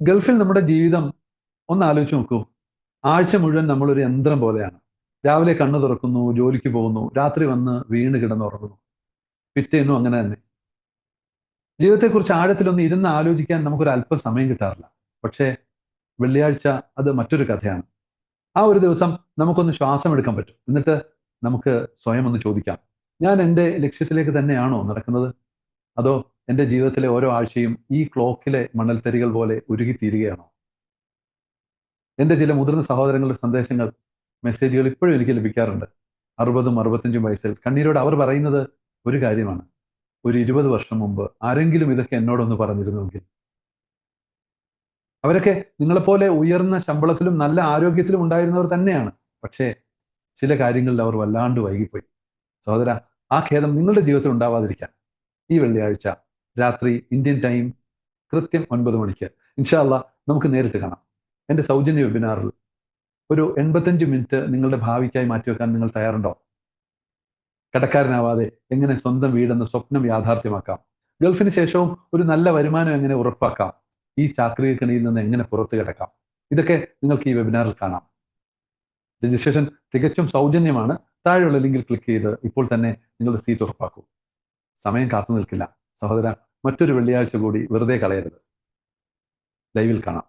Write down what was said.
ഗൾഫിൽ നമ്മുടെ ജീവിതം ഒന്ന് ആലോചിച്ച് നോക്കൂ. ആഴ്ച മുഴുവൻ നമ്മളൊരു യന്ത്രം പോലെയാണ്. രാവിലെ കണ്ണു തുറക്കുന്നു, ജോലിക്ക് പോകുന്നു, രാത്രി വന്ന് വീണ് കിടന്നുറങ്ങുന്നു. പിറ്റേന്നും അങ്ങനെ തന്നെ. ജീവിതത്തെക്കുറിച്ച് ആഴത്തിലൊന്ന് ഇരുന്ന് ആലോചിക്കാൻ നമുക്കൊരു അല്പം സമയം കിട്ടാറില്ല. പക്ഷേ വെള്ളിയാഴ്ച അത് മറ്റൊരു കഥയാണ്. ആ ഒരു ദിവസം നമുക്കൊന്ന് ശ്വാസം എടുക്കാൻ പറ്റും. എന്നിട്ട് നമുക്ക് സ്വയം ഒന്ന് ചോദിക്കാം, ഞാൻ എൻ്റെ ലക്ഷ്യത്തിലേക്ക് തന്നെയാണോ നടക്കുന്നത്? അതോ എൻ്റെ ജീവിതത്തിലെ ഓരോ ആഴ്ചയും ഈ ക്ലോക്കിലെ മണൽത്തരികൾ പോലെ ഉരുകിത്തീരുകയാണോ? എൻ്റെ ചില മുതിർന്ന സഹോദരങ്ങളുടെ സന്ദേശങ്ങൾ, മെസ്സേജുകൾ ഇപ്പോഴും എനിക്ക് ലഭിക്കാറുണ്ട്. 60ഉം 65ഉം വയസ്സിൽ കണ്ണീരോട് അവർ പറയുന്നത് ഒരു കാര്യമാണ്: ഒരു 20 വർഷം മുമ്പ് ആരെങ്കിലും ഇതൊക്കെ എന്നോടൊന്ന് പറഞ്ഞിരുന്നുവെങ്കിൽ. അവരൊക്കെ നിങ്ങളെപ്പോലെ ഉയർന്ന ശമ്പളത്തിലും നല്ല ആരോഗ്യത്തിലും ഉണ്ടായിരുന്നവർ തന്നെയാണ്. പക്ഷേ ചില കാര്യങ്ങളിൽ അവർ വല്ലാണ്ട് വൈകിപ്പോയി. സഹോദര, ആ ഖേദം നിങ്ങളുടെ ജീവിതത്തിൽ ഉണ്ടാവാതിരിക്കാൻ ഈ വെള്ളിയാഴ്ച രാത്രി ഇന്ത്യൻ ടൈം കൃത്യം 9 മണിക്ക് ഇൻഷാ അല്ലാഹ് നമുക്ക് നേരിട്ട് കാണാം. എൻ്റെ സൗജന്യ വെബിനാറിൽ ഒരു 85 മിനിറ്റ് നിങ്ങളുടെ ഭാവിക്കായി മാറ്റിവെക്കാൻ നിങ്ങൾ തയ്യാറുണ്ടോ? കടക്കാരനാവാതെ എങ്ങനെ സ്വന്തം വീടെന്ന സ്വപ്നം യാഥാർത്ഥ്യമാക്കാം? ഗൾഫിന് ശേഷവും ഒരു നല്ല വരുമാനം എങ്ങനെ ഉറപ്പാക്കാം? ഈ ചാക്രികക്കണിയിൽ നിന്ന് എങ്ങനെ പുറത്തു കിടക്കാം? ഇതൊക്കെ നിങ്ങൾക്ക് ഈ വെബിനാറിൽ കാണാം. രജിസ്ട്രേഷൻ തികച്ചും സൗജന്യമാണ്. താഴെയുള്ള ലിങ്കിൽ ക്ലിക്ക് ചെയ്ത് ഇപ്പോൾ തന്നെ നിങ്ങളുടെ സീറ്റ് ഉറപ്പാക്കൂ. സമയം കാത്തു നിൽക്കില്ല. സഹോദര, മറ്റൊരു വെള്ളിയാഴ്ച കൂടി വെറുതെ കളയരുത്. ലൈവിൽ കാണാം.